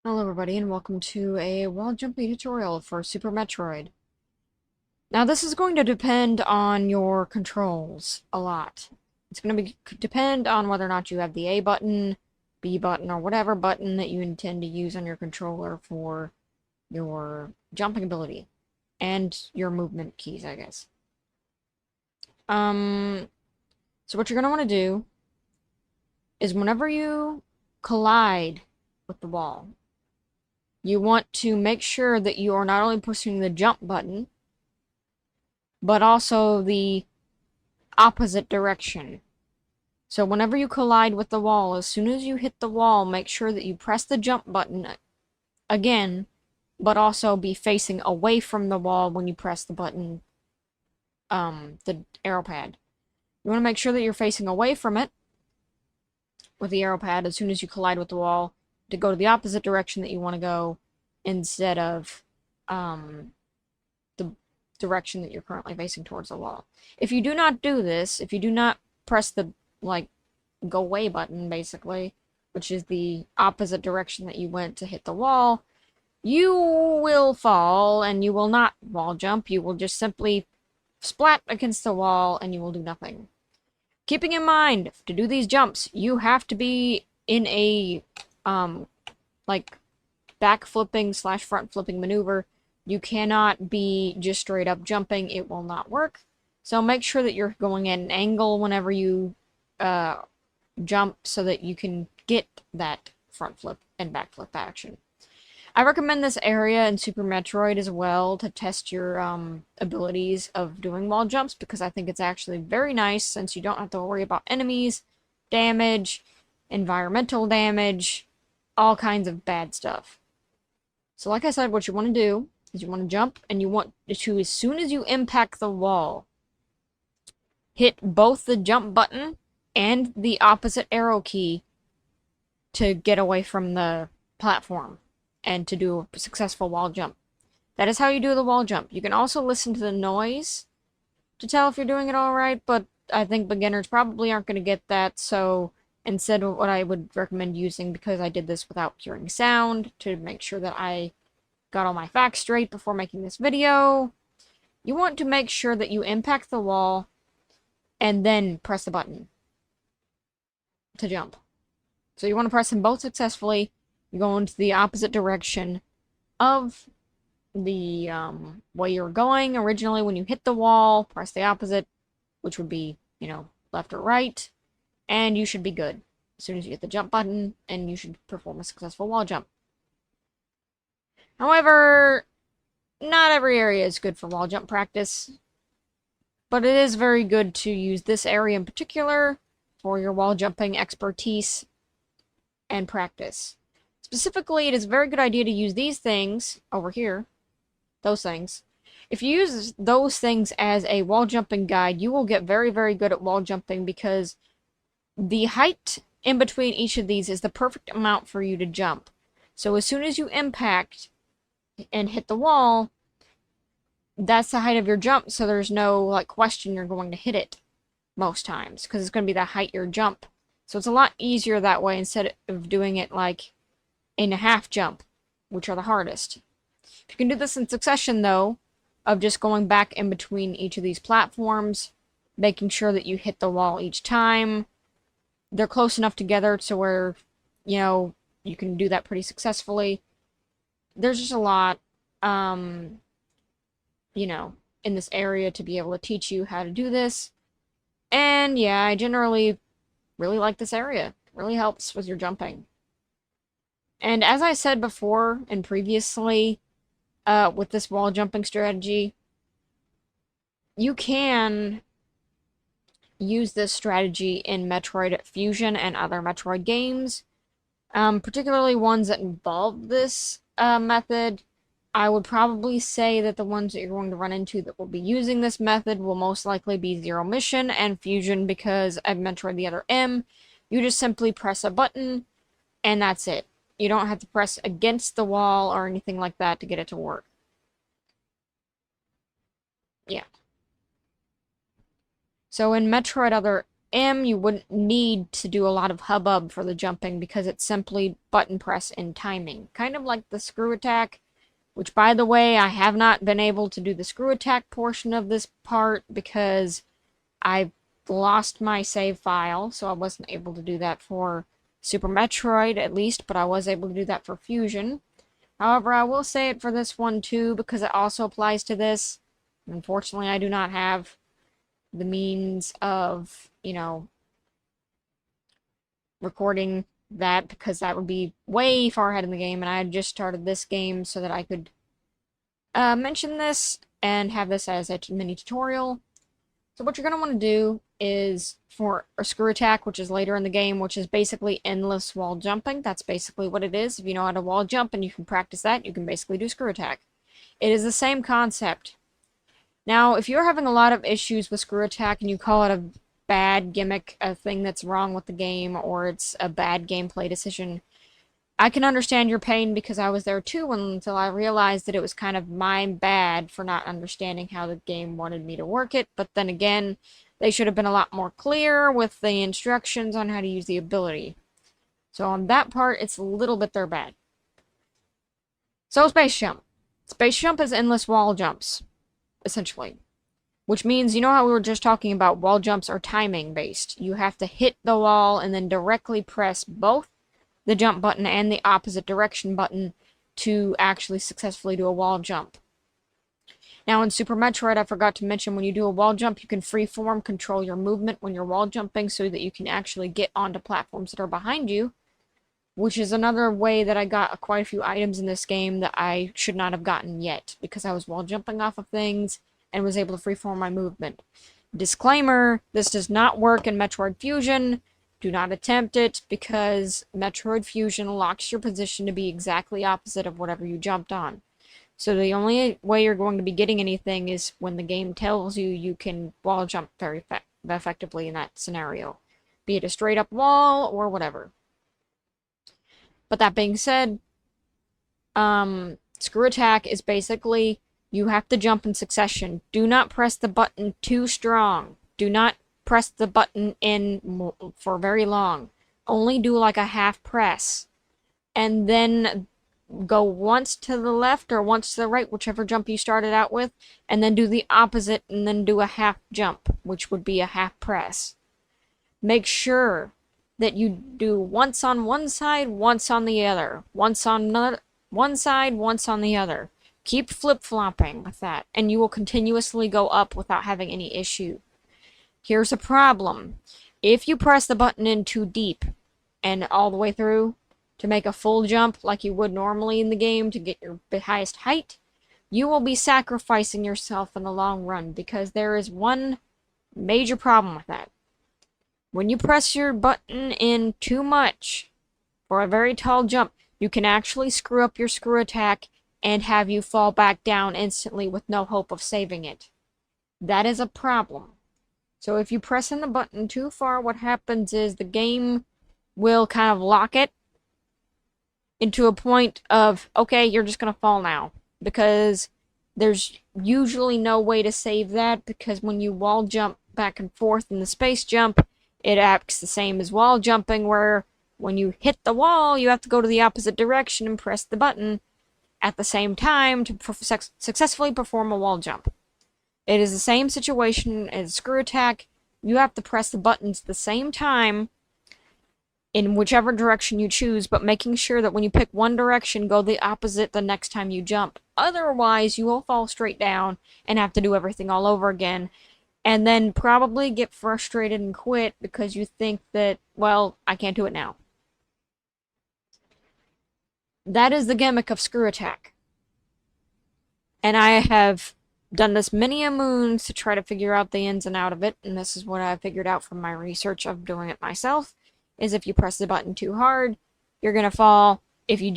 Hello everybody and welcome to a wall jumping tutorial for Super Metroid. Now this is going to depend on your controls a lot. It's going to depend on whether or not you have the A button, B button, or whatever button that you intend to use on your controller for your jumping ability. And your movement keys, I guess. So what you're going to want to do is whenever you collide with the wall, you want to make sure that you are not only pushing the jump button, but also the opposite direction. So whenever you collide with the wall, as soon as you hit the wall, make sure that you press the jump button again, but also be facing away from the wall when you press the button, the arrow pad. You want to make sure that you're facing away from it with the arrow pad as soon as you collide with the wall to go to the opposite direction that you want to go instead of the direction that you're currently facing towards the wall. If you do not do this, if you do not press the, go away button, basically, which is the opposite direction that you went to hit the wall, you will fall and you will not wall jump. You will just simply splat against the wall and you will do nothing. Keeping in mind, to do these jumps, you have to be in a, back flipping / front flipping maneuver. You cannot be just straight up jumping. It will not work. So make sure that you're going at an angle whenever you jump so that you can get that front flip and back flip action. I recommend this area in Super Metroid as well to test your abilities of doing wall jumps because I think it's actually very nice since you don't have to worry about enemies, damage, environmental damage, all kinds of bad stuff. So like I said, what you want to do is you want to jump and you want to, as soon as you impact the wall, hit both the jump button and the opposite arrow key to get away from the platform and to do a successful wall jump. That is how you do the wall jump. You can also listen to the noise to tell if you're doing it all right, but I think beginners probably aren't going to get that, so instead what I would recommend using, because I did this without hearing sound to make sure that I got all my facts straight before making this video, you want to make sure that you impact the wall and then press the button to jump. So you want to press them both successfully. You go into the opposite direction of the way you were going originally when you hit the wall. Press the opposite, which would be, left or right, and you should be good as soon as you hit the jump button, and you should perform a successful wall jump. However, not every area is good for wall jump practice, but it is very good to use this area in particular for your wall jumping expertise and practice. Specifically, it is a very good idea to use these things over here, those things. If you use those things as a wall jumping guide, you will get very, very good at wall jumping because the height in between each of these is the perfect amount for you to jump. So as soon as you impact and hit the wall, that's the height of your jump, so there's no question you're going to hit it most times because it's going to be the height your jump. So it's a lot easier that way instead of doing it in a half jump, which are the hardest. If you can do this in succession, though, of just going back in between each of these platforms, making sure that you hit the wall each time, they're close enough together to where, you can do that pretty successfully. There's just a lot, in this area to be able to teach you how to do this. And yeah, I generally really like this area. It really helps with your jumping. And as I said before and previously, with this wall jumping strategy, you can use this strategy in Metroid Fusion and other Metroid games, particularly ones that involve this method. I would probably say that the ones that you're going to run into that will be using this method will most likely be Zero Mission and Fusion, because at Metroid the Other M, you just simply press a button, and that's it. You don't have to press against the wall or anything like that to get it to work. Yeah. So in Metroid Other M, you wouldn't need to do a lot of hubbub for the jumping because it's simply button press and timing. Kind of like the screw attack, which, by the way, I have not been able to do the screw attack portion of this part because I lost my save file, so I wasn't able to do that for Super Metroid, at least, but I was able to do that for Fusion. However, I will say it for this one, too, because it also applies to this. Unfortunately, I do not have the means of, recording that, because that would be way far ahead in the game, and I had just started this game so that I could mention this and have this as a mini tutorial. So what you're going to want to do is, for a screw attack, which is later in the game, which is basically endless wall jumping, that's basically what it is. If you know how to wall jump and you can practice that, you can basically do screw attack. It is the same concept. Now, if you're having a lot of issues with screw attack and you call it a bad gimmick, a thing that's wrong with the game, or it's a bad gameplay decision, I can understand your pain, because I was there too until I realized that it was kind of my bad for not understanding how the game wanted me to work it. But then again, they should have been a lot more clear with the instructions on how to use the ability. So on that part, it's a little bit their bad. So Space Jump. Space Jump is endless wall jumps, essentially. Which means, you know how we were just talking about wall jumps are timing based. You have to hit the wall and then directly press both the jump button and the opposite direction button to actually successfully do a wall jump. Now in Super Metroid, I forgot to mention, when you do a wall jump, you can freeform control your movement when you're wall jumping so that you can actually get onto platforms that are behind you, which is another way that I got quite a few items in this game that I should not have gotten yet, because I was wall jumping off of things and was able to freeform my movement. Disclaimer, this does not work in Metroid Fusion. Do not attempt it, because Metroid Fusion locks your position to be exactly opposite of whatever you jumped on. So the only way you're going to be getting anything is when the game tells you you can wall jump very effectively in that scenario. Be it a straight up wall or whatever. But that being said, screw attack is basically, you have to jump in succession. Do not press the button too strong. Do not press the button in for very long. Only do like a half press. And then go once to the left or once to the right, whichever jump you started out with, and then do the opposite and then do a half jump, which would be a half press. Make sure that you do once on one side, once on the other. Once on one side, once on the other. Keep flip-flopping with that, and you will continuously go up without having any issue. Here's a problem. If you press the button in too deep and all the way through to make a full jump like you would normally in the game to get your highest height, you will be sacrificing yourself in the long run, because there is one major problem with that. When you press your button in too much for a very tall jump, you can actually screw up your screw attack and have you fall back down instantly with no hope of saving it. That is a problem. So if you press in the button too far, what happens is the game will kind of lock it into a point of, okay, you're just going to fall now. Because there's usually no way to save that, because when you wall jump back and forth in the space jump, it acts the same as wall jumping, where when you hit the wall, you have to go to the opposite direction and press the button at the same time to successfully perform a wall jump. It is the same situation as screw attack. You have to press the buttons at the same time in whichever direction you choose, but making sure that when you pick one direction, go the opposite the next time you jump. Otherwise, you will fall straight down and have to do everything all over again, and then probably get frustrated and quit because you think that, well, I can't do it now. That is the gimmick of screw attack. And I have done this many a moons to try to figure out the ins and out of it, and this is what I figured out from my research of doing it myself, is if you press the button too hard, you're gonna fall. If you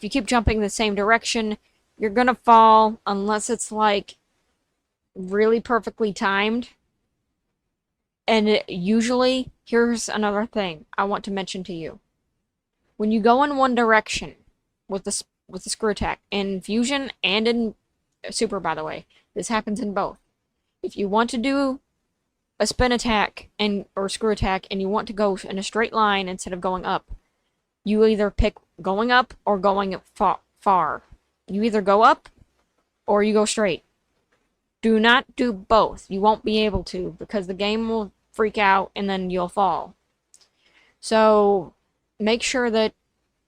keep jumping the same direction, you're gonna fall unless it's like really perfectly timed. And usually, here's another thing I want to mention to you. When you go in one direction with the screw attack, in Fusion and in Super, by the way, this happens in both. If you want to do a spin attack or screw attack and you want to go in a straight line instead of going up, you either pick going up or going far. You either go up or you go straight. Do not do both. You won't be able to because the game will freak out and then you'll fall. So make sure that,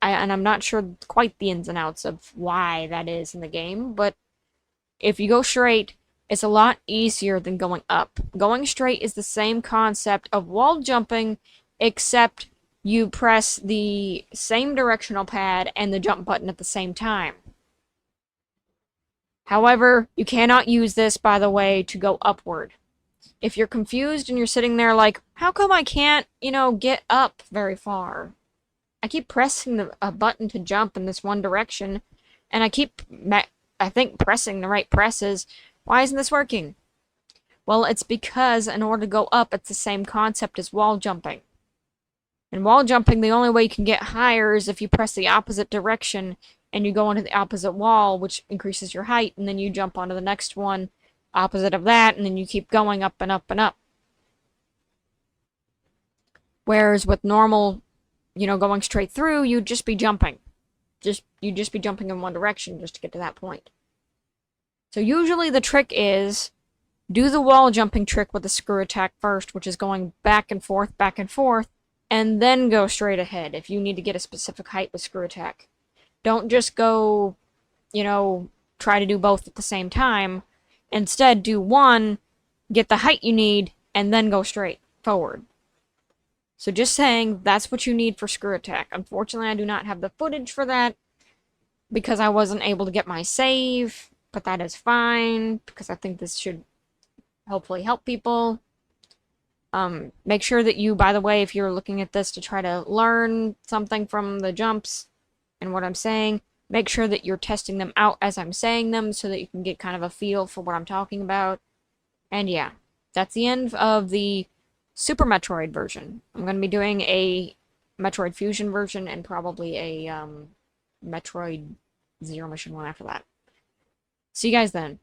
and I'm not sure quite the ins and outs of why that is in the game, but if you go straight, it's a lot easier than going up. Going straight is the same concept of wall jumping, except you press the same directional pad and the jump button at the same time. However, you cannot use this, by the way, to go upward. If you're confused and you're sitting there like, how come I can't, get up very far? I keep pressing a button to jump in this one direction, and I keep, I think, pressing the right presses. Why isn't this working? Well, it's because in order to go up, it's the same concept as wall jumping. In wall jumping, the only way you can get higher is if you press the opposite direction and you go onto the opposite wall, which increases your height, and then you jump onto the next one opposite of that, and then you keep going up and up and up. Whereas with normal, going straight through, you'd just be jumping. You'd just be jumping in one direction just to get to that point. So usually the trick is do the wall jumping trick with the screw attack first, which is going back and forth, and then go straight ahead if you need to get a specific height with screw attack. Don't just go, try to do both at the same time. Instead, do one, get the height you need, and then go straight forward. So just saying, that's what you need for screw attack. Unfortunately, I do not have the footage for that because I wasn't able to get my save, but that is fine because I think this should hopefully help people. Make sure that you, by the way, if you're looking at this to try to learn something from the jumps and what I'm saying, make sure that you're testing them out as I'm saying them so that you can get kind of a feel for what I'm talking about. And yeah, that's the end of the Super Metroid version. I'm going to be doing a Metroid Fusion version and probably a Metroid Zero Mission one after that. See you guys then.